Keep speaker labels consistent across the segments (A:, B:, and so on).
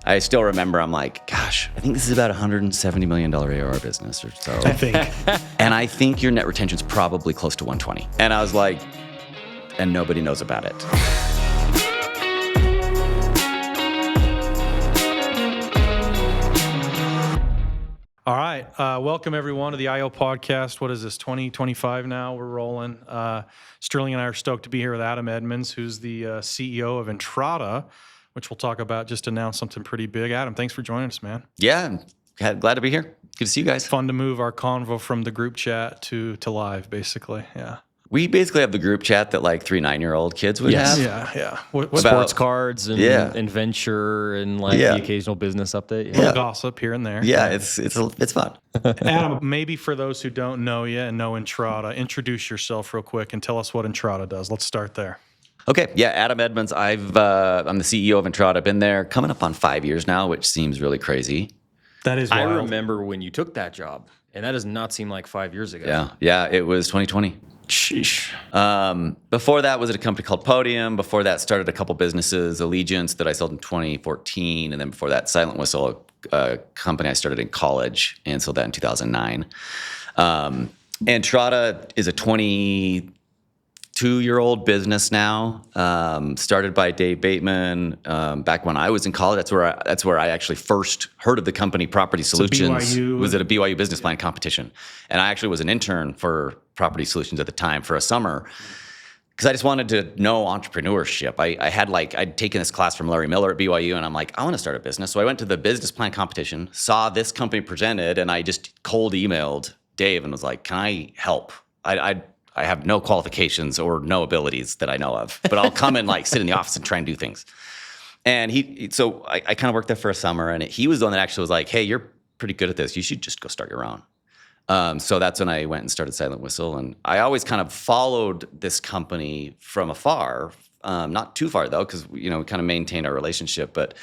A: I still remember, I'm like, gosh, I think this is about $170 million ARR business or so.
B: I think.
A: And I think your net retention's probably close to 120. And I was like, and nobody knows about it.
B: All right. Welcome, everyone, to the IO podcast. What is this, 2025 now? We're rolling. Sterling and I are stoked to be here with Adam Edmunds, who's the CEO of Entrata, which we'll talk about. Just announced something pretty big. Adam, thanks for joining us, man.
A: Yeah, glad to be here. Good to see you guys.
B: Fun to move our convo from the group chat to live, basically. Yeah.
A: We basically have the group chat that like 3 9-year-old kids would have.
B: Yeah. What
C: Sports cards and venture and like the occasional business update.
B: little gossip here and there.
A: Yeah, it's fun.
B: Adam, maybe for those who don't know you and know Entrata, introduce yourself real quick and tell us what Entrata does. Let's start there.
A: Okay, yeah, Adam Edmunds. I'm the CEO of Entrata. I've been there coming up on 5 years now, which seems really crazy.
B: That is
C: I
B: wild.
C: remember when you took that job, and that does not seem like 5 years ago.
A: Yeah, it was 2020.
C: Sheesh.
A: Before that was at a company called Podium. Before that, started a couple businesses, Allegiance that I sold in 2014, and then before that, Silent Whistle, a company I started in college and sold that in 2009. Entrata is a 22-year-old business now. Started by Dave Bateman back when I was in college. That's where I actually first heard of the company. Property Solutions was at a BYU business plan competition, and I actually was an intern for Property Solutions at the time for a summer because I just wanted to know entrepreneurship. I'd taken this class from Larry Miller at BYU, and I'm like, I want to start a business. So I went to the business plan competition, saw this company presented, and I just cold emailed Dave and was like, "Can I help? I have no qualifications or no abilities that I know of, but I'll come and like sit in the office and try and do things." And so I kind of worked there for a summer, and he was the one that actually was like, "Hey, you're pretty good at this. You should just go start your own." So that's when I went and started Silent Whistle, and I always kind of followed this company from afar, not too far though, because we kind of maintained our relationship, but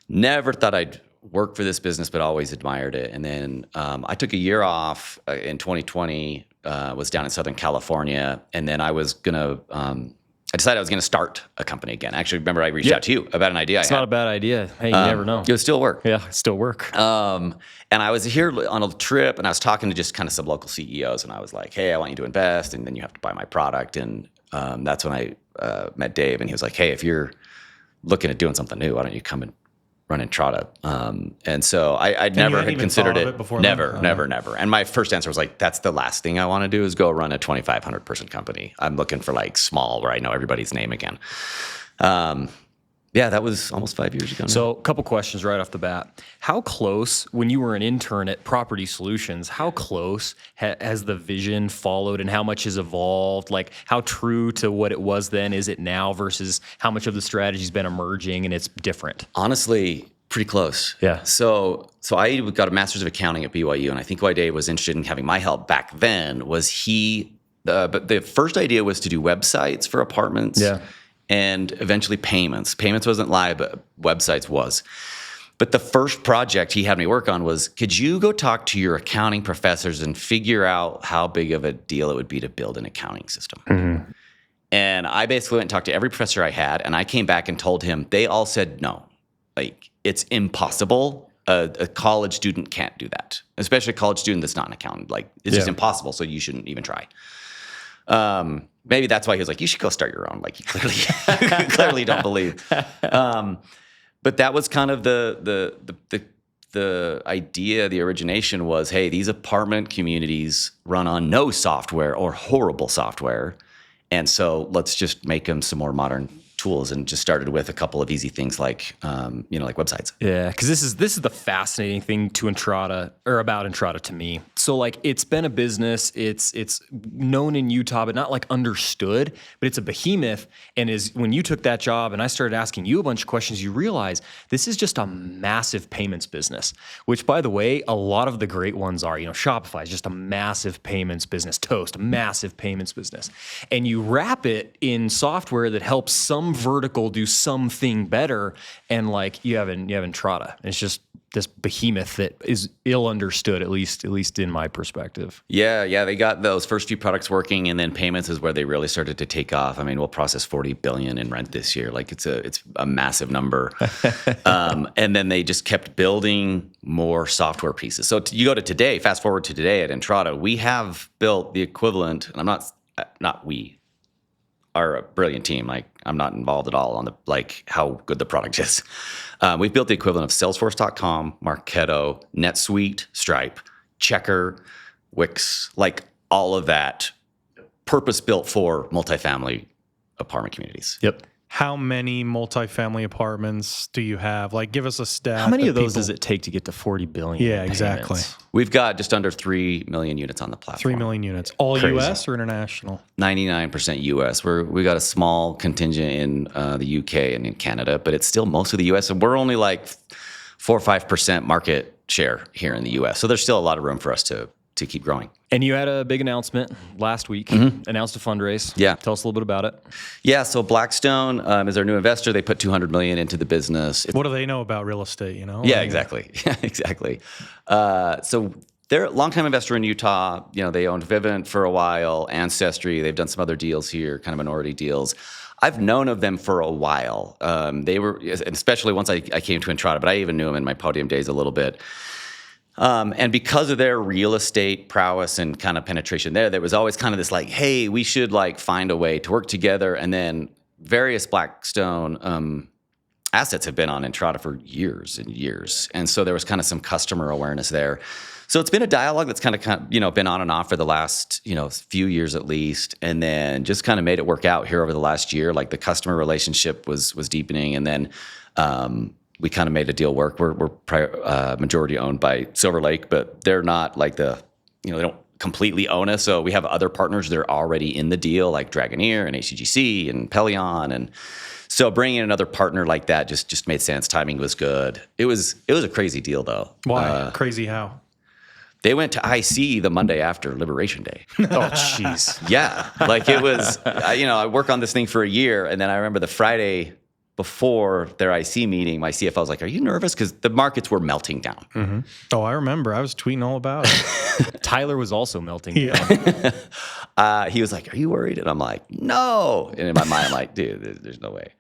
A: never thought I'd work for this business, but always admired it. And then I took a year off in 2020. Was down in Southern California, and then I decided I was going to start a company again. Actually, remember I reached out to you about an idea I had.
C: It's not a bad idea. Hey, you never know.
A: It would still work.
C: Yeah, still work.
A: And I was here on a trip, and I was talking to just kind of some local CEOs, and I was like, "Hey, I want you to invest, and then you have to buy my product." And that's when I met Dave, and he was like, "Hey, if you're looking at doing something new, why don't you come and run Entrata?" And so I'd never had considered it. Never. And my first answer was like, that's the last thing I want to do is go run a 2,500 person company. I'm looking for like small where I know everybody's name again. That was almost 5 years ago now.
C: So a couple questions right off the bat. How close, when you were an intern at Property Solutions, how close has the vision followed and how much has evolved? Like how true to what it was then is it now versus how much of the strategy's been emerging and it's different?
A: Honestly, pretty close.
C: Yeah.
A: So I got a master's of accounting at BYU, and I think why Dave was interested in having my help back then was but the first idea was to do websites for apartments.
C: Yeah.
A: And eventually payments. Payments wasn't live, but websites was. But the first project he had me work on was, could you go talk to your accounting professors and figure out how big of a deal it would be to build an accounting system? Mm-hmm. And I basically went and talked to every professor I had, and I came back and told him, they all said no. Like, it's impossible. A college student can't do that, especially a college student that's not an accountant. Like, it's just impossible, so you shouldn't even try. Maybe that's why he was like, you should go start your own. Like, you clearly don't believe. But that was kind of the idea, the origination was, hey, these apartment communities run on no software or horrible software. And so let's just make them some more modern tools, and just started with a couple of easy things like websites.
C: Yeah, because this is the fascinating thing to Entrata, or about Entrata to me. So like it's been a business, it's known in Utah, but not like understood, but it's a behemoth. And when you took that job and I started asking you a bunch of questions, you realize this is just a massive payments business, which by the way, a lot of the great ones are, Shopify is just a massive payments business, Toast, a massive payments business. And you wrap it in software that helps some vertical do something better, and like you have Entrata. It's just this behemoth that is ill understood, at least in my perspective.
A: Yeah, they got those first few products working, and then payments is where they really started to take off. I mean, we'll process $40 billion in rent this year. Like it's a massive number. And then they just kept building more software pieces. So you go to today, fast forward to today at Entrata, we have built the equivalent, and not we, are a brilliant team. Like I'm not involved at all on how good the product is. We've built the equivalent of Salesforce.com, Marketo, NetSuite, Stripe, Checker, Wix, like all of that, purpose built for multifamily apartment communities.
C: Yep.
B: How many multifamily apartments do you have? Like, give us a stat.
C: How many of those does it take to get to 40 billion?
B: Yeah, exactly.
A: We've got just under 3 million units on the platform.
B: 3 million units. All
A: Crazy.
B: U.S. or international?
A: 99% U.S. We got a small contingent in the U.K. and in Canada, but it's still most of the U.S. And we're only like 4 or 5% market share here in the U.S. So there's still a lot of room for us to keep growing.
C: And you had a big announcement last week, announced a fundraise.
A: Yeah.
C: Tell us a little bit about it.
A: Yeah, so Blackstone is our new investor. They put $200 million into the business.
B: What do they know about real estate, you know?
A: Yeah, exactly. Exactly. So they're a longtime investor in Utah. You know, they owned Vivint for a while, Ancestry. They've done some other deals here, kind of minority deals. I've known of them for a while. They were, especially once I came to Entrata, but I even knew them in my Podium days a little bit. And because of their real estate prowess and kind of penetration there was always kind of this like, hey, we should like find a way to work together. And then various Blackstone assets have been on Entrata for years and years. And so there was kind of some customer awareness there. So it's been a dialogue that's kind of been on and off for the last, few years at least. And then just kind of made it work out here over the last year. Like the customer relationship was deepening. And then, we kind of made a deal work. We're majority owned by Silver Lake, but they're not like they don't completely own us. So we have other partners that are already in the deal, like Dragoneer and ACGC and Pelion. And so bringing in another partner like that just made sense. Timing was good. It was a crazy deal though.
B: Why? Crazy how?
A: They went to IC the Monday after Liberation Day.
C: Oh, jeez.
A: Yeah. Like it was, I work on this thing for a year. And then I remember the Friday before their IC meeting, my CFO was like, are you nervous? Because the markets were melting down.
B: Mm-hmm. Oh, I remember. I was tweeting all about it.
C: Tyler was also melting down.
A: He was like, are you worried? And I'm like, no. And in my mind, I'm like, dude, there's no way.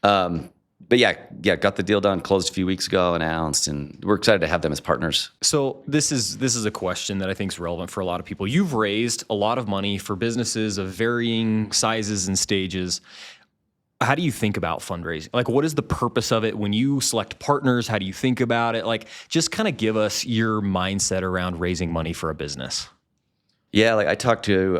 A: But yeah, got the deal done, closed a few weeks ago, announced, and we're excited to have them as partners.
C: So this is a question that I think is relevant for a lot of people. You've raised a lot of money for businesses of varying sizes and stages. How do you think about fundraising? Like, what is the purpose of it? When you select partners, how do you think about it? Like, just kind of give us your mindset around raising money for a business.
A: Yeah, like I talked to,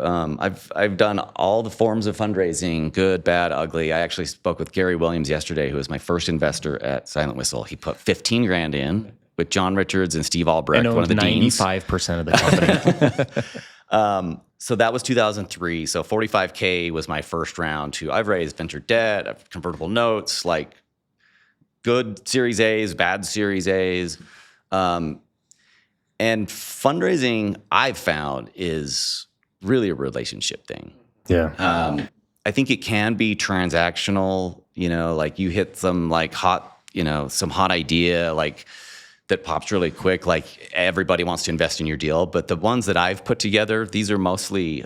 A: I've done all the forms of fundraising, good, bad, ugly. I actually spoke with Gary Williams yesterday, who was my first investor at Silent Whistle. He put $15,000 in with John Richards and Steve Albrecht, one of the deans.
C: 95% of the company.
A: So that was 2003. So $45K was my first round I've raised venture debt, I've convertible notes, like good Series A's, bad Series A's. And fundraising I've found is really a relationship thing.
C: Yeah.
A: I think it can be transactional, like you hit some like hot, some hot idea, like that pops really quick, like everybody wants to invest in your deal. But the ones that I've put together, these are mostly,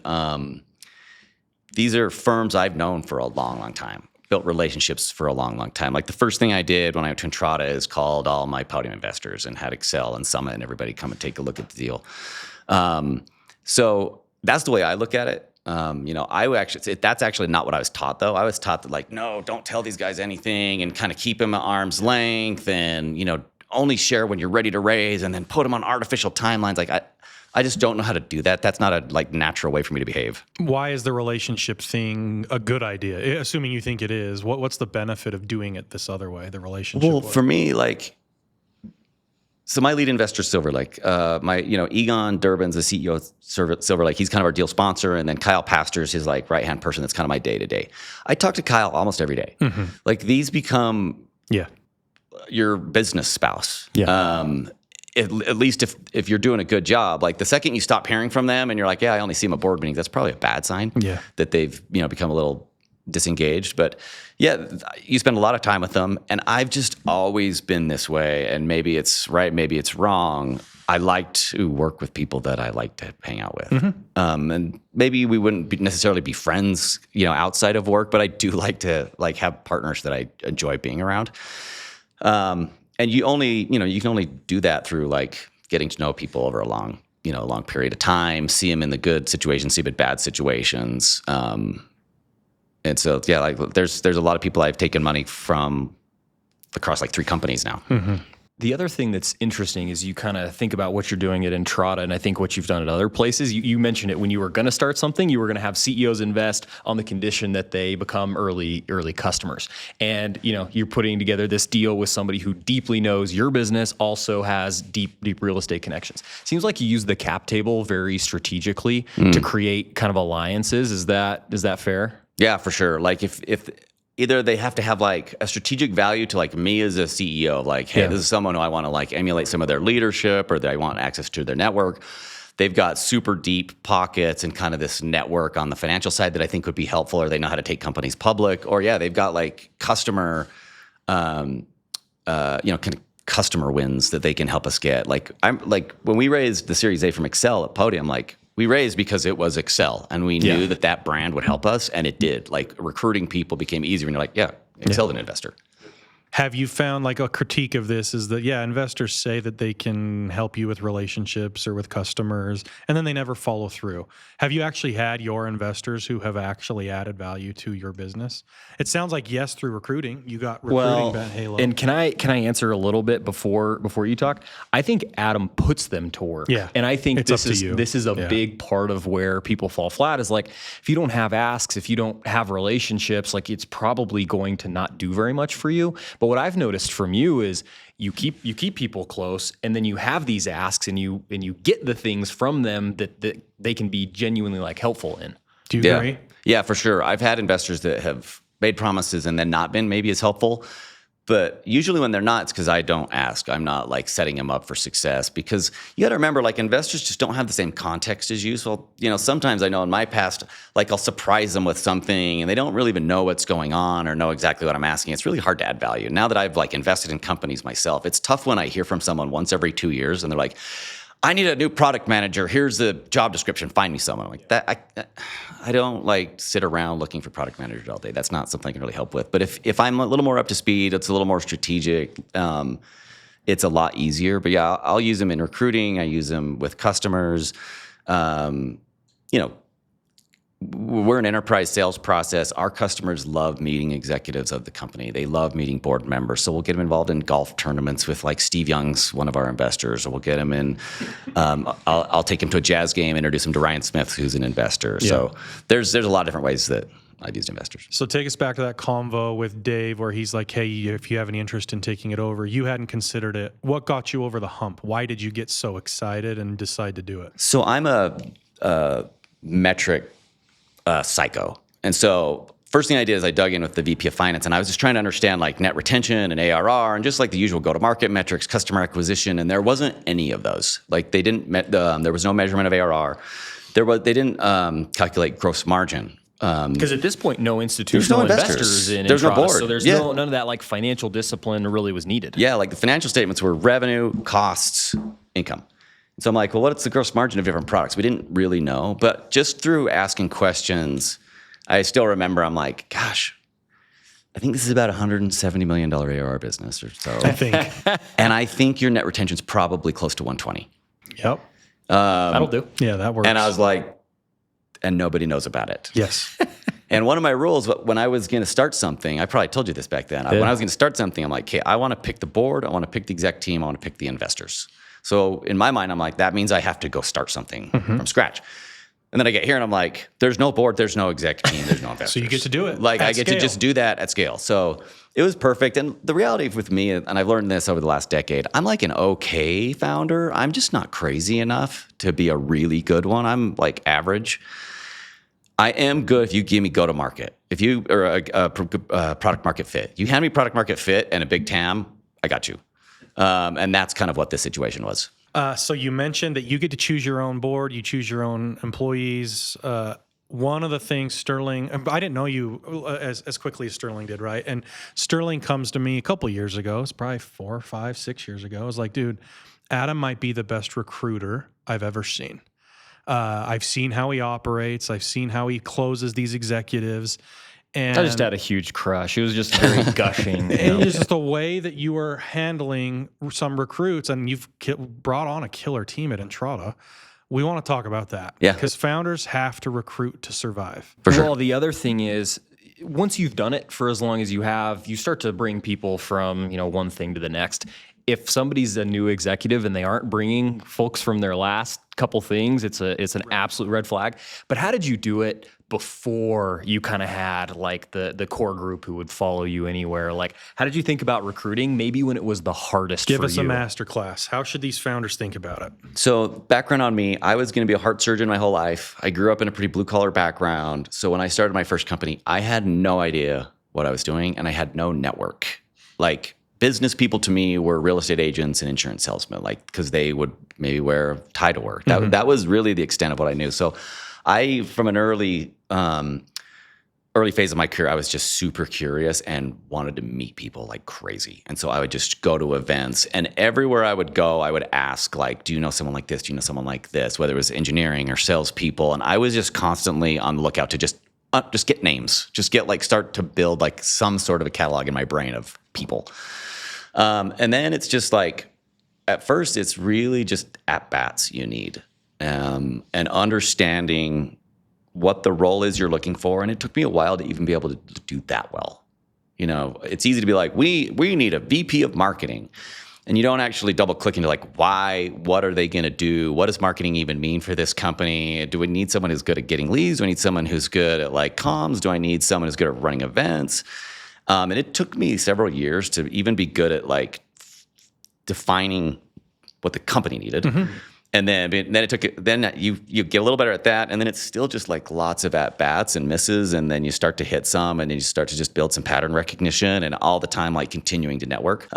A: these are firms I've known for a long, long time, built relationships for a long, long time. Like the first thing I did when I went to Entrata is called all my Podium investors and had Excel and Summit and everybody come and take a look at the deal. So that's the way I look at it. That's actually not what I was taught though. I was taught that like, no, don't tell these guys anything and kind of keep them at arm's length and, only share when you're ready to raise and then put them on artificial timelines. Like I just don't know how to do that. That's not a like natural way for me to behave.
B: Why is the relationship thing a good idea? Assuming you think it is, what's the benefit of doing it this other way, the relationship way?
A: For me, so my lead investor is Silver Lake. Egon Durbin's the CEO of Silver Lake. He's kind of our deal sponsor. And then Kyle Pastor's his like right-hand person. That's kind of my day-to-day. I talk to Kyle almost every day. Mm-hmm. Like these become your business spouse.
C: Yeah.
A: At least if you're doing a good job, like the second you stop hearing from them and you're like, yeah, I only see them at board meetings, that's probably a bad sign.
B: Yeah.
A: That they've, become a little disengaged. But yeah, you spend a lot of time with them, and I've just always been this way. And maybe it's right, maybe it's wrong. I like to work with people that I like to hang out with, and maybe we wouldn't necessarily be friends, outside of work. But I do like to have partners that I enjoy being around. And you can only do that through getting to know people over a long period of time, see them in the good situations, see them in bad situations. And so, yeah, there's a lot of people I've taken money from across 3 companies now.
C: The other thing that's interesting is you kind of think about what you're doing at Entrata, and I think what you've done at other places. You mentioned it when you were going to start something, you were going to have CEOs invest on the condition that they become early customers. And you're putting together this deal with somebody who deeply knows your business, also has deep real estate connections. Seems like you use the cap table very strategically to create kind of alliances. Is that fair?
A: Yeah, for sure. If either they have to have a strategic value to me as a CEO, hey, this is someone who I want to emulate some of their leadership, or that I want access to their network. They've got super deep pockets and kind of this network on the financial side that I think would be helpful, or they know how to take companies public, or they've got customer, customer wins that they can help us get. When we raised the Series A from Excel at Podium, we raised because it was Excel, and we knew that brand would help us, and it did. Recruiting people became easier, and you're Excel's an investor.
B: Have you found a critique of this is that, investors say that they can help you with relationships or with customers, and then they never follow through. Have you actually had your investors who have actually added value to your business? It sounds like yes, through recruiting. You got recruiting at Halo.
C: And can I answer a little bit before you talk? I think Adam puts them to work.
B: Yeah.
C: And I think this is a big part of where people fall flat is if you don't have asks, if you don't have relationships, it's probably going to not do very much for you. But what I've noticed from you is you keep people close, and then you have these asks, and you get the things from them that they can be genuinely helpful in.
B: Do you agree?
A: Yeah, for sure. I've had investors that have made promises and then not been maybe as helpful. But usually when they're not, it's because I don't ask. I'm not setting them up for success, because you got to remember, investors just don't have the same context as you. So, sometimes I know in my past, I'll surprise them with something and they don't really even know what's going on or know exactly what I'm asking. It's really hard to add value. Now that I've invested in companies myself, it's tough when I hear from someone once every 2 years and they're like, I need a new product manager. Here's the job description. Find me someone. I'm like, I don't sit around looking for product managers all day. That's not something I can really help with. But if I'm a little more up to speed, it's a little more strategic, it's a lot easier. But yeah, I'll use them in recruiting. I use them with customers. We're an enterprise sales process. Our customers love meeting executives of the company. They love meeting board members. So we'll get them involved in golf tournaments with Steve Young's one of our investors, or we'll get them in. I'll take him to a jazz game, introduce him to Ryan Smith, who's an investor. Yeah. So there's a lot of different ways that I've used investors.
B: So take us back to that convo with Dave where he's like, hey, if you have any interest in taking it over, you hadn't considered it. What got you over the hump? Why did you get so excited and decide to do it?
A: So I'm a metric psycho. And so first thing I did is I dug in with the VP of finance, and I was just trying to understand net retention and ARR and just the usual go-to-market metrics, customer acquisition. And there wasn't any of those. They didn't, there was no measurement of ARR. They didn't calculate gross margin.
C: Because at this point, no institutional investors in
A: there's
C: Entrata,
A: no board.
C: So there's none of that financial discipline really was needed.
A: Yeah, the financial statements were revenue, costs, income. So I'm like, well, what's the gross margin of different products? We didn't really know, but just through asking questions, I still remember I'm like, gosh, I think this is about $170 million ARR business or so.
B: I think.
A: And I think your net retention is probably close to 120.
B: Yep.
C: That'll do.
B: Yeah, that works.
A: And I was like, and nobody knows about it.
B: Yes.
A: And one of my rules, when I was going to start something, I probably told you this back then. When I was going to start something, I'm like, okay, I want to pick the board. I want to pick the exec team. I want to pick the investors. So in my mind, I'm like, that means I have to go start something from scratch. And then I get here and I'm like, there's no board, there's no exec team, there's no investors.
B: So you get to do it.
A: I get to just do that at scale. So it was perfect. And the reality with me, and I've learned this over the last decade, I'm an okay founder. I'm just not crazy enough to be a really good one. I'm average. I am good if you give me go-to-market. If you are a product market fit. You hand me product market fit and a big TAM, I got you. And that's kind of what this situation was.
B: So you mentioned that you get to choose your own board, you choose your own employees. one of the things Sterling, I didn't know you as quickly as Sterling did, right? And Sterling comes to me a couple years ago. It's probably 4, 5, 6 years ago. I was like, dude, Adam might be the best recruiter I've ever seen. I've seen how he operates. I've seen how he closes these executives. And
C: I just had a huge crush. It was just very gushing.
B: And it's just the way that you were handling some recruits, and you've brought on a killer team at Entrata. We want to talk about that.
A: Yeah.
B: Because founders have to recruit to survive.
A: For sure.
C: Well, the other thing is, once you've done it for as long as you have, you start to bring people from, one thing to the next. If somebody's a new executive and they aren't bringing folks from their last couple things, it's an absolute red flag. But how did you do it before you kind of had like the core group who would follow you anywhere? Like, how did you think about recruiting? Maybe when it was the hardest
B: Give
C: for
B: us
C: you.
B: a masterclass. How should these founders think about it?
A: So background on me, I was going to be a heart surgeon my whole life. I grew up in a pretty blue collar background. So when I started my first company, I had no idea what I was doing, and I had no network. Like, business people to me were real estate agents and insurance salesmen, like, because they would maybe wear a tie to work. That was really the extent of what I knew. So I, from an early phase of my career, I was just super curious and wanted to meet people like crazy. And so I would just go to events, and everywhere I would go, I would ask, like, do you know someone like this? Do you know someone like this? Whether it was engineering or salespeople. And I was just constantly on the lookout to just get names, start to build like some sort of a catalog in my brain of people. And then it's just like, at first, it's really just at-bats you need, and understanding what the role is you're looking for. And it took me a while to even be able to do that well. It's easy to be like, we need a VP of marketing. And you don't actually double click into like, why, what are they going to do? What does marketing even mean for this company? Do we need someone who's good at getting leads? Do I need someone who's good at like comms? Do I need someone who's good at running events? And it took me several years to even be good at like defining what the company needed. Mm-hmm. And then you get a little better at that. And then it's still just like lots of at-bats and misses. And then you start to hit some, and then you start to just build some pattern recognition, and all the time like continuing to network.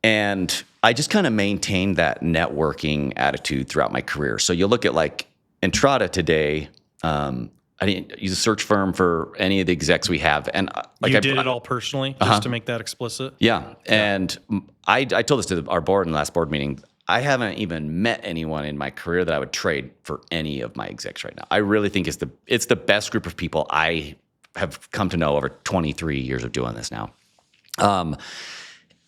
A: And I just kind of maintained that networking attitude throughout my career. So you look at like Entrata today, I didn't use a search firm for any of the execs we have. And like
B: you did it all personally, just to make that explicit?
A: Yeah. And I told this to our board in the last board meeting. I haven't even met anyone in my career that I would trade for any of my execs right now. I really think it's the best group of people I have come to know over 23 years of doing this now.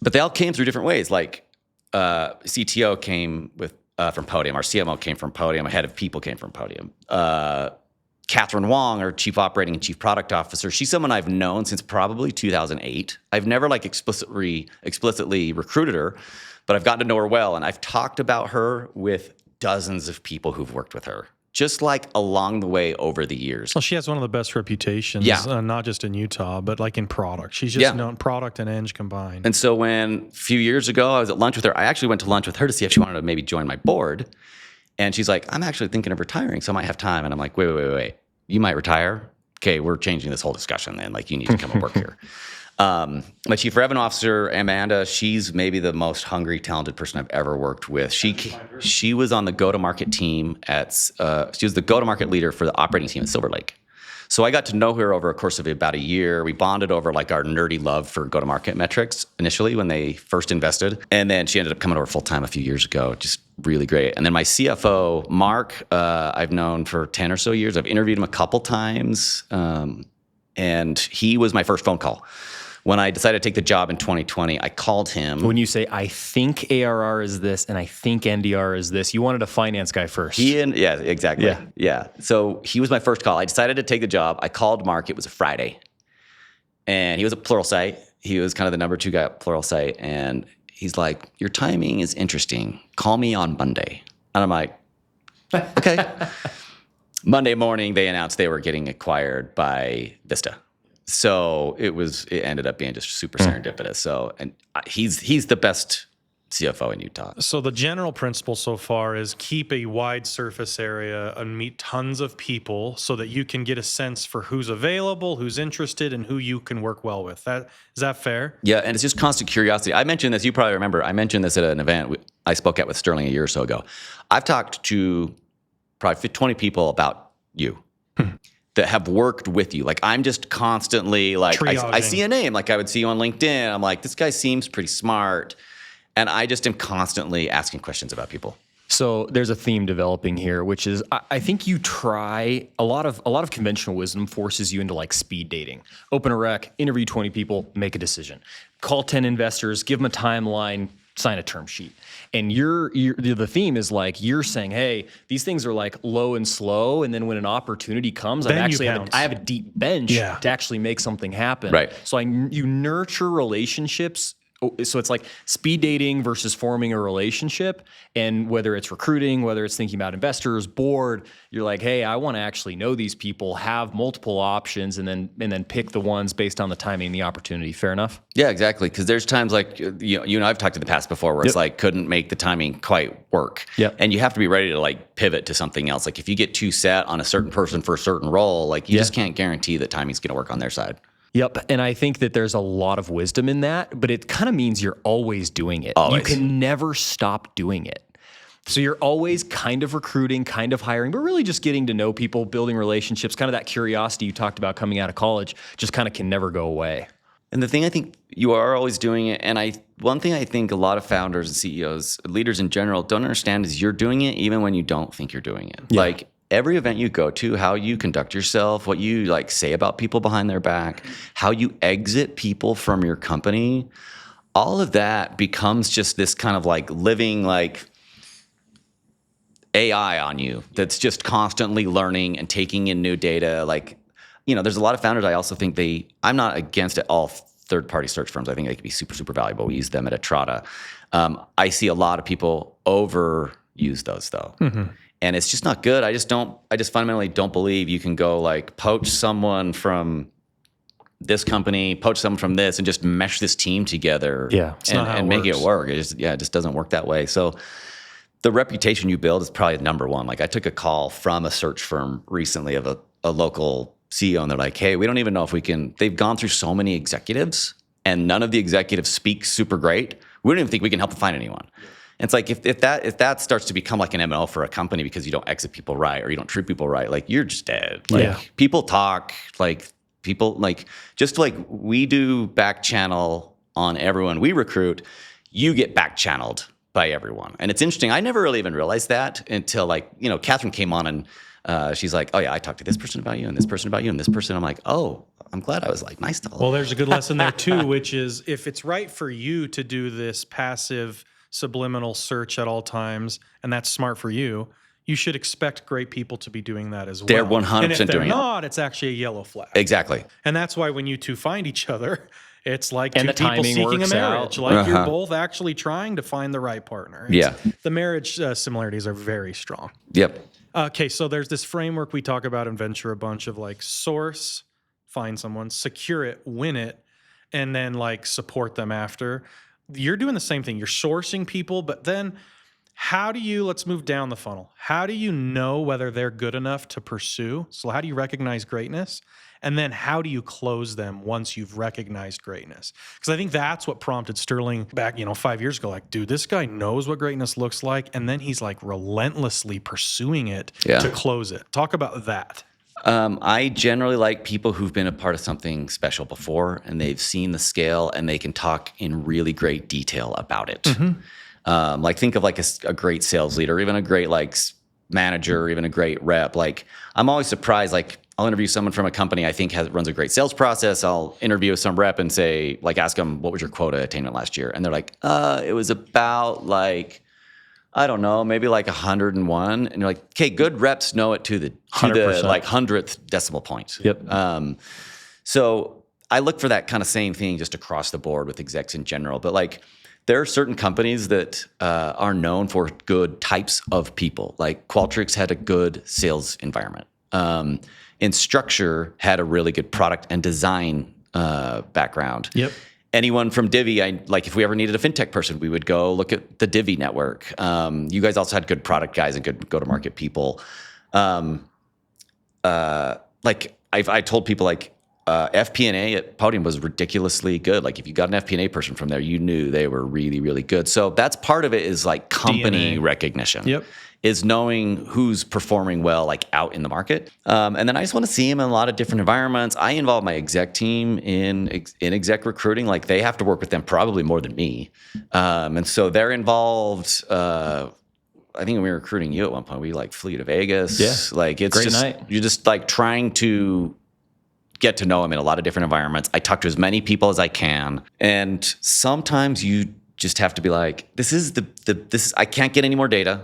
A: But they all came through different ways. Like CTO came from Podium. Our CMO came from Podium. Our head of people came from Podium. Catherine Wong, our chief operating and chief product officer, she's someone I've known since probably 2008. I've never like explicitly recruited her, but I've gotten to know her well. And I've talked about her with dozens of people who've worked with her, just like along the way over the years.
B: Well, she has one of the best reputations, not just in Utah, but like in product. She's just known product and eng combined.
A: And so when a few years ago I was at lunch with her, I actually went to lunch with her to see if she wanted to maybe join my board. And she's like, I'm actually thinking of retiring, so I might have time. And I'm like, wait. You might retire? Okay, we're changing this whole discussion then. Like, you need to come and work here. My chief revenue officer, Amanda, she's maybe the most hungry, talented person I've ever worked with. She was on the go-to-market team she was the go-to-market leader for the operating team at Silver Lake. So I got to know her over a course of about a year. We bonded over like our nerdy love for go-to-market metrics initially when they first invested. And then she ended up coming over full-time a few years ago. Just really great. And then my CFO, Mark, I've known for 10 or so years. I've interviewed him a couple times. And he was my first phone call. When I decided to take the job in 2020, I called him.
C: When you say, I think ARR is this and I think NDR is this, you wanted a finance guy first.
A: Yeah, exactly. Yeah. So he was my first call. I decided to take the job. I called Mark. It was a Friday. And he was at Pluralsight. He was kind of the number 2 guy at Pluralsight. And he's like, your timing is interesting. Call me on Monday. And I'm like, okay. Monday morning, they announced they were getting acquired by Vista. So it ended up being just super serendipitous. So, and he's the best CFO in Utah.
B: So the general principle so far is keep a wide surface area and meet tons of people so that you can get a sense for who's available, who's interested, and who you can work well with. Is that fair?
A: Yeah, and it's just constant curiosity. I mentioned this, you probably remember, I mentioned this at an event I spoke at with Sterling a year or so ago. I've talked to probably 20 people about you. that have worked with you. Like I'm just constantly like, I see a name, like I would see you on LinkedIn. I'm like, this guy seems pretty smart. And I just am constantly asking questions about people.
C: So there's a theme developing here, which is I think you try a lot of conventional wisdom forces you into like speed dating. Open a rec, interview 20 people, make a decision. Call 10 investors, give them a timeline, sign a term sheet. And the theme is like you're saying, hey, these things are like low and slow, and then when an opportunity comes, I have a deep bench to actually make something happen.
A: Right.
C: So you nurture relationships. So it's like speed dating versus forming a relationship. And whether it's recruiting, whether it's thinking about investors, board, you're like, hey, I want to actually know these people, have multiple options, and then pick the ones based on the timing and the opportunity. Fair enough?
A: Yeah, exactly. Because there's times like, you and I've talked in the past before where it's like couldn't make the timing quite work.
C: Yep.
A: And you have to be ready to like pivot to something else. Like if you get too set on a certain person for a certain role, like you just can't guarantee that timing's going to work on their side.
C: Yep. And I think that there's a lot of wisdom in that, but it kind of means you're always doing it.
A: Always.
C: You can never stop doing it. So you're always kind of recruiting, kind of hiring, but really just getting to know people, building relationships, kind of that curiosity you talked about coming out of college just kind of can never go away.
A: And the thing I think you are always doing it, and one thing I think a lot of founders and CEOs, leaders in general, don't understand is you're doing it even when you don't think you're doing it.
C: Yeah.
A: Like every event you go to, how you conduct yourself, what you like say about people behind their back, how you exit people from your company, all of that becomes just this kind of like living like AI on you that's just constantly learning and taking in new data. Like, there's a lot of founders. I also think I'm not against it, all third-party search firms. I think they can be super, super valuable. We use them at Entrata. I see a lot of people overuse those though. Mm-hmm. And it's just not good. I just fundamentally don't believe you can go like poach someone from this company, poach someone from this, and just mesh this team together and make it work. It just doesn't work that way. So the reputation you build is probably number one. Like I took a call from a search firm recently of a local CEO, and they're like, hey, we don't even know if we can, they've gone through so many executives and none of the executives speak super great. We don't even think we can help them find anyone. And it's like if that starts to become like an MO for a company because you don't exit people right or you don't treat people right, like you're just dead. Like people talk, like people like just like we do back channel on everyone we recruit, you get back channeled by everyone. And it's interesting. I never really even realized that until like, Catherine came on and she's like, oh yeah, I talked to this person about you and this person about you and this person. I'm like, oh, I'm glad I was like nice to all.
B: Well, there's a good lesson there too, which is if it's right for you to do this passive subliminal search at all times, and that's smart for you, you should expect great people to be doing that as well.
A: They're 100% doing it.
B: And if they're not, it's actually a yellow flag.
A: Exactly.
B: And that's why when you two find each other, it's like
C: and
B: two
C: the
B: people seeking a marriage.
C: Out.
B: Like you're both actually trying to find the right partner. The marriage similarities are very strong.
A: Yep.
B: Okay, so there's this framework we talk about in venture a bunch of like source, find someone, secure it, win it, and then like support them after. You're doing the same thing. You're sourcing people, but then let's move down the funnel. How do you know whether they're good enough to pursue? So how do you recognize greatness? And then how do you close them once you've recognized greatness? Because I think that's what prompted Sterling back, 5 years ago. Like, dude, this guy knows what greatness looks like. And then he's like relentlessly pursuing it to close it. Talk about that.
A: I generally like people who've been a part of something special before and they've seen the scale and they can talk in really great detail about it. Mm-hmm. Like think of like a great sales leader, even a great like manager, even a great rep. Like I'm always surprised, like I'll interview someone from a company I think runs a great sales process. I'll interview some rep and say, like ask them, what was your quota attainment last year? And they're like, it was about like, I don't know, maybe like 101. And you're like, okay, good reps know it to the like 100th decimal point.
C: Yep.
A: So I look for that kind of same thing just across the board with execs in general. But like there are certain companies that are known for good types of people. Like Qualtrics had a good sales environment. Instructure had a really good product and design background.
B: Yep.
A: Anyone from Divvy, if we ever needed a fintech person, we would go look at the Divvy network. You guys also had good product guys and good go-to-market people. I told people like FP&A at Podium was ridiculously good. Like if you got an FP&A person from there, you knew they were really, really good. So that's part of it is like company
B: DNA.
A: recognition.
B: Yep.
A: Is knowing who's performing well, like out in the market. And then I just want to see them in a lot of different environments. I involve my exec team in exec recruiting. Like they have to work with them probably more than me. And so they're involved. I think when we were recruiting you at one point, we like flew to Vegas.
C: Yeah.
A: Like it's
C: Great
A: just,
C: night.
A: you're just like trying to get to know them in a lot of different environments. I talk to as many people as I can. And sometimes you just have to be like, this is I can't get any more data.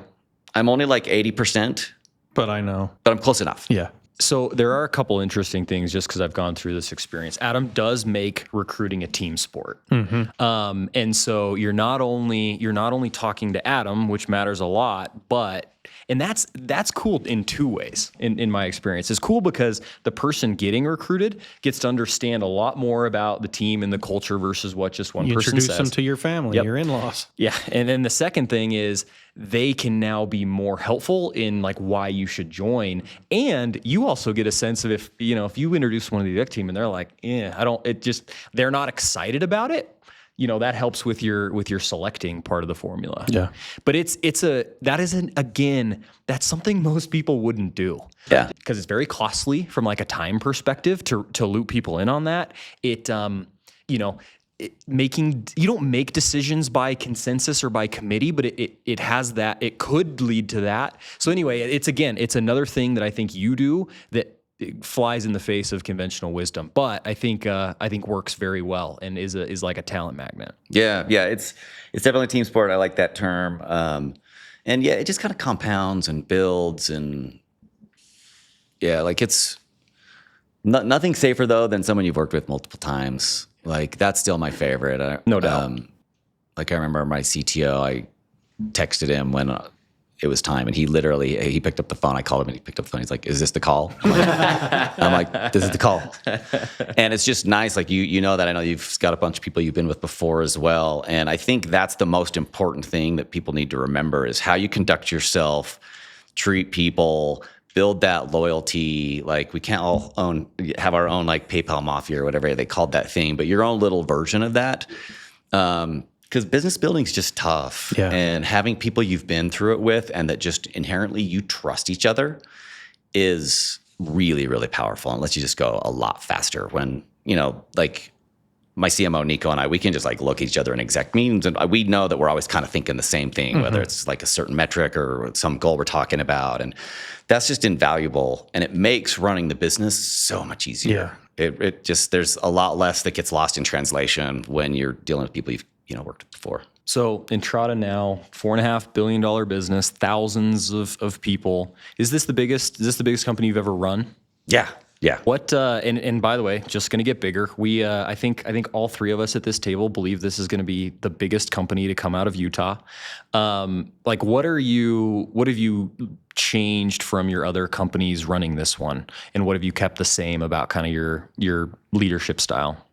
A: I'm only like 80%,
B: But I know.
A: but I'm close enough.
B: Yeah.
C: So there are a couple interesting things just because I've gone through this experience. Adam does make recruiting a team sport, and so you're not only talking to Adam, which matters a lot, but and that's cool in two ways. In my experience, it's cool because the person getting recruited gets to understand a lot more about the team and the culture versus what just one
B: You
C: person
B: introduce
C: says.
B: them to your family, your in-laws.
C: Yeah, and then the second thing is they can now be more helpful in like why you should join, and you also get a sense of if you introduce one of the exec team and they're like, they're not excited about it. That helps with your selecting part of the formula.
B: Yeah.
C: But that's something most people wouldn't do.
A: Yeah.
C: Because it's very costly from like a time perspective to loop people in on that. You don't make decisions by consensus or by committee, but it has that, it could lead to that. So anyway, it's another thing that I think you do that it flies in the face of conventional wisdom, but I think works very well and is like a talent magnet.
A: Yeah. It's definitely a team sport. I like that term. And yeah, it just kind of compounds and builds, and yeah, like it's nothing safer though than someone you've worked with multiple times. Like that's still my favorite.
C: No doubt.
A: Like I remember my CTO, I texted him when it was time, and he picked up the phone. I called him and he picked up the phone. He's like, "Is this the call?" I'm like, "This is the call." And it's just nice. Like you know that I know you've got a bunch of people you've been with before as well. And I think that's the most important thing that people need to remember is how you conduct yourself, treat people, build that loyalty. Like we can't all have our own like PayPal mafia or whatever they called that thing, but your own little version of that. Because business building is just tough.
B: Yeah.
A: And having people you've been through it with and that just inherently you trust each other is really, really powerful and lets you just go a lot faster when, like my CMO, Nico, and I, we can just like look at each other in exec meetings and we know that we're always kind of thinking the same thing, whether it's like a certain metric or some goal we're talking about. And that's just invaluable. And it makes running the business so much easier.
B: Yeah.
A: It just, there's a lot less that gets lost in translation when you're dealing with people you've worked with before.
C: So Entrata now, $4.5 billion business, thousands of people. Is this the biggest company you've ever run?
A: Yeah.
C: What and by the way, just going to get bigger. We I think all three of us at this table believe this is going to be the biggest company to come out of Utah. Like what have you changed from your other companies running this one, and what have you kept the same about kind of your leadership style?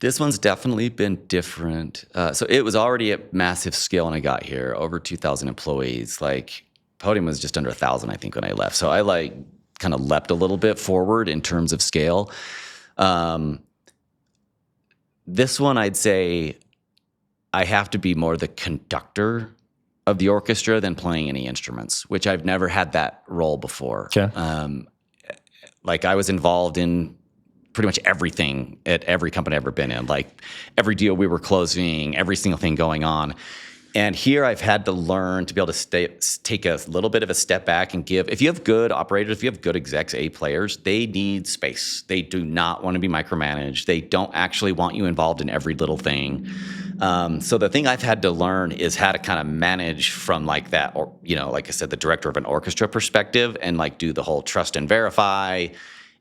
A: This one's definitely been different. So it was already at massive scale when I got here, over 2,000 employees. Like Podium was just under 1,000, I think, when I left. So I like kind of leapt a little bit forward in terms of scale. This one, I'd say I have to be more the conductor of the orchestra than playing any instruments, which I've never had that role before.
C: Okay.
A: Like I was involved in pretty much everything at every company I've ever been in, like every deal we were closing, every single thing going on. And here I've had to learn to be able to take a little bit of a step back and if you have good operators, if you have good execs, A players, they need space. They do not want to be micromanaged. They don't actually want you involved in every little thing. So the thing I've had to learn is how to kind of manage from like that, or, like I said, the director of an orchestra perspective and like do the whole trust and verify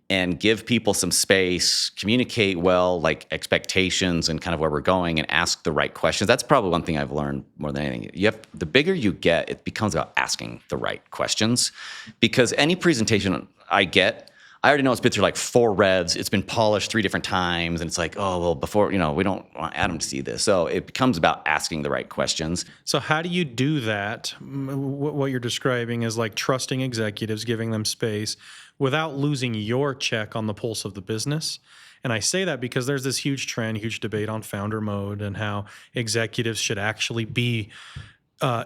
A: and give people some space, communicate well, like expectations and kind of where we're going, and ask the right questions. That's probably one thing I've learned more than anything. The bigger you get, it becomes about asking the right questions, because any presentation I get, I already know it's been through like 4 revs. It's been polished 3 different times. And it's like, oh, well, before, we don't want Adam to see this. So it becomes about asking the right questions.
B: So how do you do that? What you're describing is like trusting executives, giving them space without losing your check on the pulse of the business. And I say that because there's this huge trend, huge debate on founder mode and how executives should actually be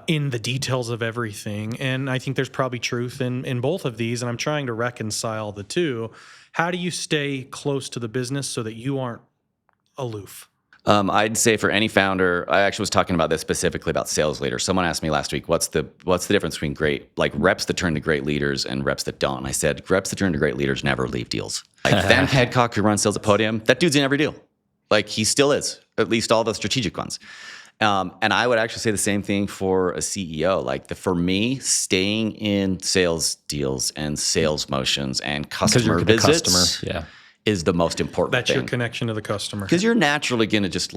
B: in the details of everything. And I think there's probably truth in both of these. And I'm trying to reconcile the two. How do you stay close to the business so that you aren't aloof?
A: I'd say for any founder, I actually was talking about this specifically about sales leaders. Someone asked me last week, what's the difference between reps that turn to great leaders and reps that don't? And I said, reps that turn to great leaders never leave deals. Like Van Hadcock, who runs sales at Podium, that dude's in every deal. Like he still is, at least all the strategic ones. And I would actually say the same thing for a CEO. Like for me, staying in sales deals and sales motions and customer visits is the most important
B: That's
A: thing.
B: your connection to the customer.
A: Because you're naturally going to just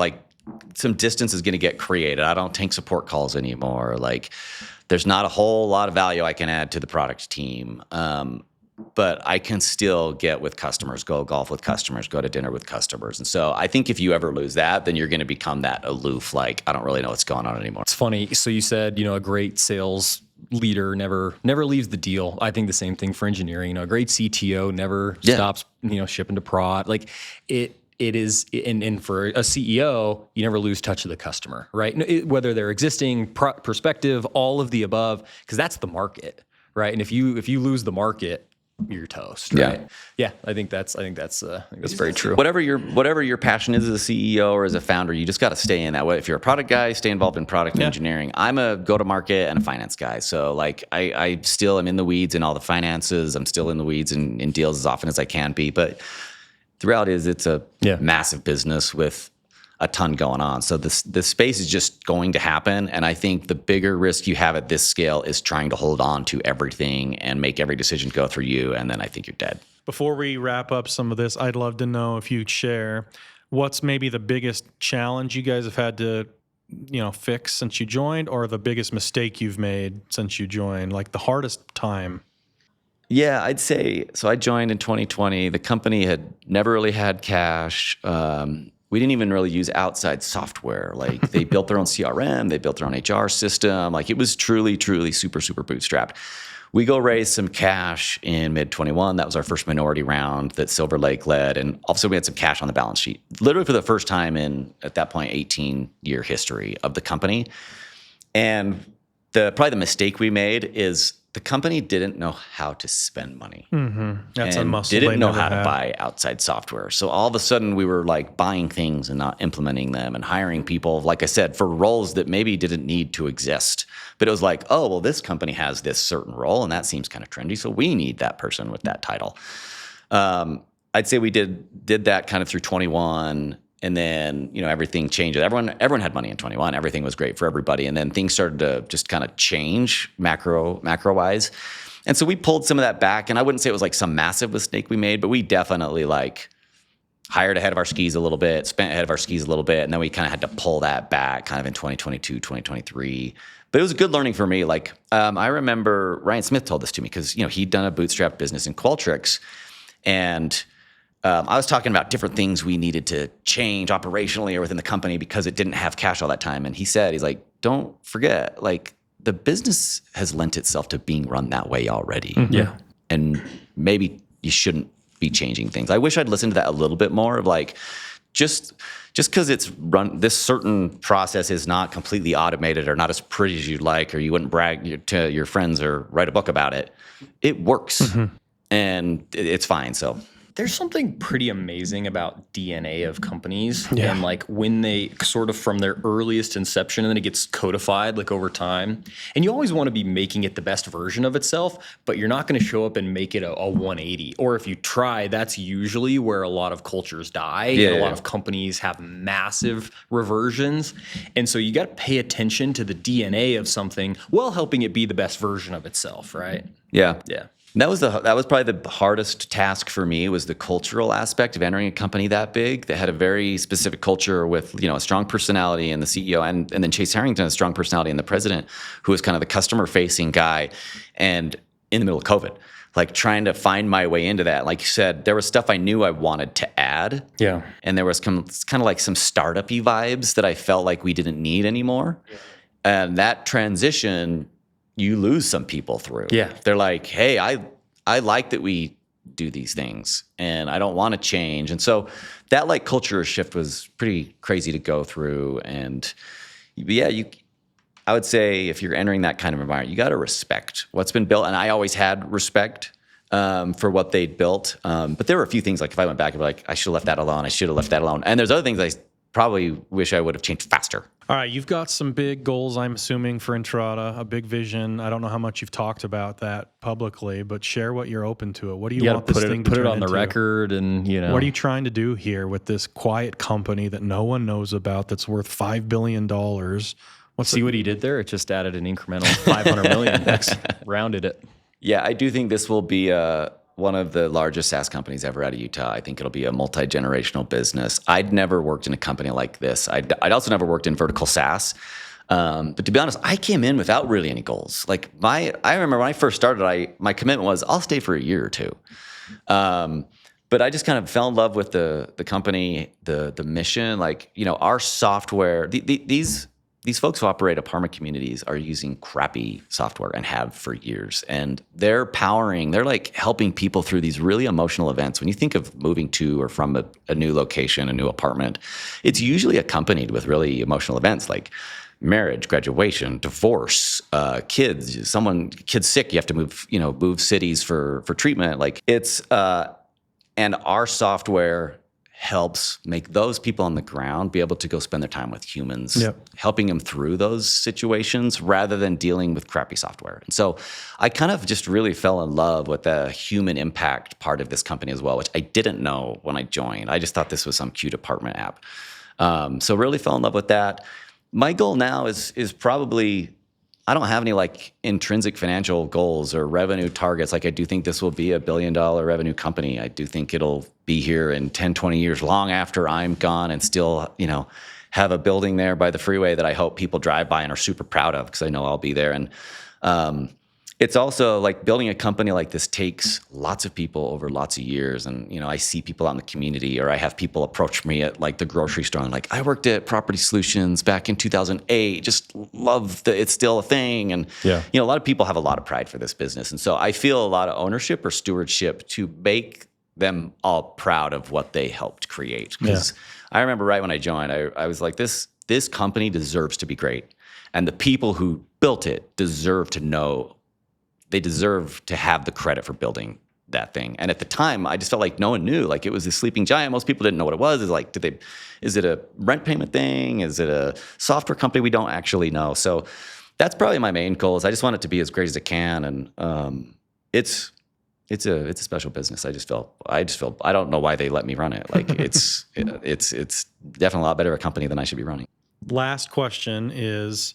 A: some distance is going to get created. I don't take support calls anymore. Like there's not a whole lot of value I can add to the product team. But I can still get with customers, go golf with customers, go to dinner with customers. And so I think if you ever lose that, then you're going to become that aloof, like I don't really know what's going on anymore.
C: It's funny. So you said, a great sales leader never leaves the deal. I think the same thing for engineering. A great CTO never stops, shipping to prod. Like it is, and for a CEO, you never lose touch of the customer, right? Whether they're existing, perspective, all of the above, because that's the market, right? And if you lose the market, you're toast, right? Yeah, I think that's very true.
A: Whatever your passion is as a CEO or as a founder, you just got to stay in that way. If you're a product guy, stay involved in product engineering. I'm a go-to-market and a finance guy, so I still am in the weeds in all the finances. I'm still in the weeds in deals as often as I can be. But the reality is, it's a massive business with a ton going on. So the space is just going to happen. And I think the bigger risk you have at this scale is trying to hold on to everything and make every decision go through you. And then I think you're dead.
B: Before we wrap up some of this, I'd love to know if you'd share what's maybe the biggest challenge you guys have had to, fix since you joined, or the biggest mistake you've made since you joined, like the hardest time.
A: Yeah, I'd say, so I joined in 2020. The company had never really had cash. We didn't even really use outside software. Like they built their own CRM, they built their own HR system. Like it was truly, truly super, super bootstrapped. We go raise some cash in mid-21. That was our first minority round that Silver Lake led. And also we had some cash on the balance sheet, literally for the first time in, at that point, 18-year history of the company. And probably the mistake we made is the company didn't know how to spend money.
B: Mm-hmm. That's a muscle.
A: Didn't know how to buy outside software. So all of a sudden we were like buying things and not implementing them and hiring people, like I said, for roles that maybe didn't need to exist. But it was like, oh, well, this company has this certain role and that seems kind of trendy. So we need that person with that title. I'd say we did that kind of through 21. And then, everything changed. Everyone had money in 21. Everything was great for everybody. And then things started to just kind of change macro-wise. And so we pulled some of that back. And I wouldn't say it was like some massive mistake we made, but we definitely hired ahead of our skis a little bit, spent ahead of our skis a little bit. And then we kind of had to pull that back kind of in 2022, 2023. But it was a good learning for me. I remember Ryan Smith told this to me because, he'd done a bootstrap business in Qualtrics. And I was talking about different things we needed to change operationally or within the company because it didn't have cash all that time. And he's like, don't forget, the business has lent itself to being run that way already.
C: Mm-hmm. Yeah.
A: And maybe you shouldn't be changing things. I wish I'd listened to that a little bit more of just because it's run, this certain process is not completely automated or not as pretty as you'd like, or you wouldn't brag to your friends or write a book about it. It works and it's fine. So
C: there's something pretty amazing about DNA of companies and when they sort of from their earliest inception and then it gets codified over time. And you always want to be making it the best version of itself, but you're not going to show up and make it a 180. Or if you try, that's usually where a lot of cultures die. And a lot of companies have massive reversions. And so you got to pay attention to the DNA of something while helping it be the best version of itself, right?
A: Yeah.
C: Yeah.
A: That was probably the hardest task for me, was the cultural aspect of entering a company that big that had a very specific culture with, a strong personality, and the CEO and then Chase Harrington, a strong personality, and the president, who was kind of the customer facing guy. And in the middle of COVID, like trying to find my way into that. Like you said, there was stuff I knew I wanted to add.
C: Yeah.
A: And there was kind of like some startup-y vibes that I felt like we didn't need anymore. Yeah. And that transition, you lose some people through.
C: Yeah.
A: They're like, hey, I like that we do these things and I don't want to change. And so that like culture shift was pretty crazy to go through. And yeah, I would say if you're entering that kind of environment, you got to respect what's been built. And I always had respect for what they'd built. But there were a few things, like if I went back, I'd be like, I should have left that alone. I should have left that alone. And there's other things I probably wish I would have changed faster.
B: All right, you've got some big goals, I'm assuming, for Entrata, a big vision. I don't know how much you've talked about that publicly, but share what you're open to it. What do you want this thing to
C: put
B: turn
C: it on
B: into?
C: the record, and
B: What are you trying to do here with this quiet company that no one knows about that's worth $5 billion?
C: See what he did there? It just added an incremental 500 million. Rounded it.
A: Yeah, I do think this will be one of the largest SaaS companies ever out of Utah. I think it'll be a multi-generational business. I'd never worked in a company like this. I'd also never worked in vertical SaaS. But to be honest, I came in without really any goals. Like I remember when I first started, my commitment was I'll stay for a year or two. But I just kind of fell in love with the company, the mission. Like, our software, these folks who operate apartment communities are using crappy software and have for years. And they're like helping people through these really emotional events. When you think of moving to or from a new location, a new apartment, it's usually accompanied with really emotional events like marriage, graduation, divorce, kids sick, you have to move cities for treatment. Like it's, and our software helps make those people on the ground be able to go spend their time with humans, helping them through those situations rather than dealing with crappy software. And so I kind of just really fell in love with the human impact part of this company as well, which I didn't know when I joined. I just thought this was some cute apartment app. So really fell in love with that. My goal now is probably, I don't have any like intrinsic financial goals or revenue targets. Like I do think this will be $1 billion revenue company. I do think it'll be here in 10, 20 years, long after I'm gone, and still, have a building there by the freeway that I hope people drive by and are super proud of because I know I'll be there. And it's also like building a company like this takes lots of people over lots of years. And, I see people out in the community, or I have people approach me at like the grocery store and like, I worked at Property Solutions back in 2008, just love that it's still a thing. And, a lot of people have a lot of pride for this business. And so I feel a lot of ownership or stewardship to make them all proud of what they helped create. Because I remember right when I joined, I was like, this company deserves to be great. And the people who built it deserve to know, they deserve to have the credit for building that thing. And at the time, I just felt like no one knew. Like it was this sleeping giant. Most people didn't know what it was. It's like, is it a rent payment thing? Is it a software company? We don't actually know. So that's probably my main goal. Is I just want it to be as great as it can. And it's a special business. I just feel I don't know why they let me run it. Like it's definitely a lot better a company than I should be running.
B: Last question is,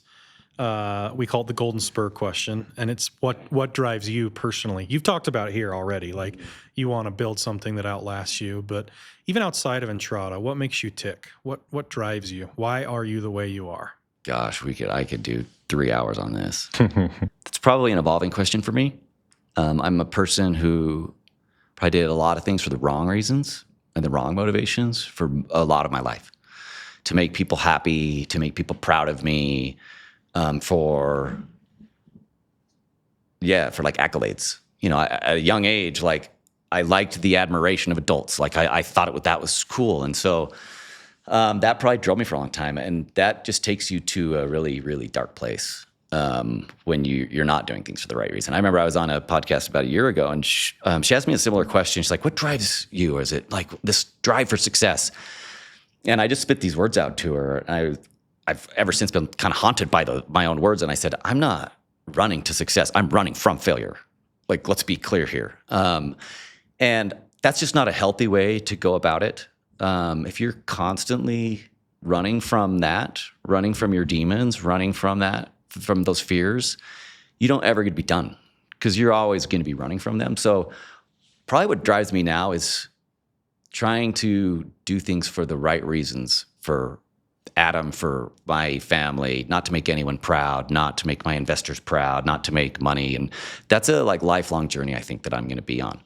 B: we call it the golden spur question, and it's what drives you personally. You've talked about it here already, like you want to build something that outlasts you, but even outside of Entrata, what makes you tick? What drives you? Why are you the way you are?
A: Gosh, I could do 3 hours on this. It's probably an evolving question for me. I'm a person who probably did a lot of things for the wrong reasons and the wrong motivations for a lot of my life. To make people happy, to make people proud of me, for like accolades. At a young age, like I liked the admiration of adults. Like I thought that was cool. And so that probably drove me for a long time. And that just takes you to a really, really dark place when you're not doing things for the right reason. I remember I was on a podcast about a year ago, and she asked me a similar question. She's like, what drives you? Or is it like this drive for success? And I just spit these words out to her. And I've ever since been kind of haunted by my own words. And I said, I'm not running to success. I'm running from failure. Like, let's be clear here. And that's just not a healthy way to go about it. If you're constantly running from that, running from your demons, running from those fears, you don't ever get to be done because you're always going to be running from them. So probably what drives me now is trying to do things for the right reasons, for Adam for my family, not to make anyone proud, not to make my investors proud, not to make money. And that's a lifelong journey I think that I'm going to be on.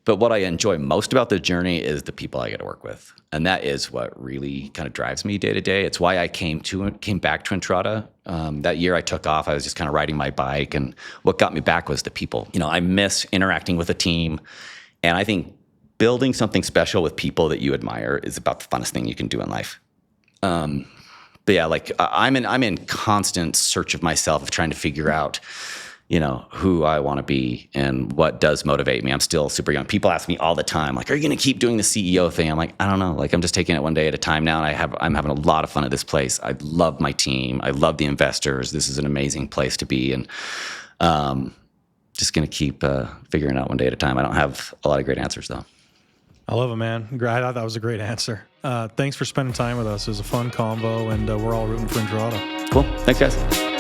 A: But what I enjoy most about the journey is the people I get to work with. And that is what really kind of drives me day to day. It's why I came back to Entrata. That year I took off, I was just kind of riding my bike. And what got me back was the people. I miss interacting with a team. And I think building something special with people that you admire is about the funnest thing you can do in life. But yeah, I'm in constant search of myself, of trying to figure out, who I want to be and what does motivate me. I'm still super young. People ask me all the time, are you going to keep doing the CEO thing? I'm like, I don't know. I'm just taking it one day at a time now. And I'm having a lot of fun at this place. I love my team. I love the investors. This is an amazing place to be. And, just going to keep, figuring it out one day at a time. I don't have a lot of great answers though.
B: I love it, man. I thought that was a great answer. Thanks for spending time with us. It was a fun convo, and we're all rooting for Entrata.
A: Cool. Thanks, guys.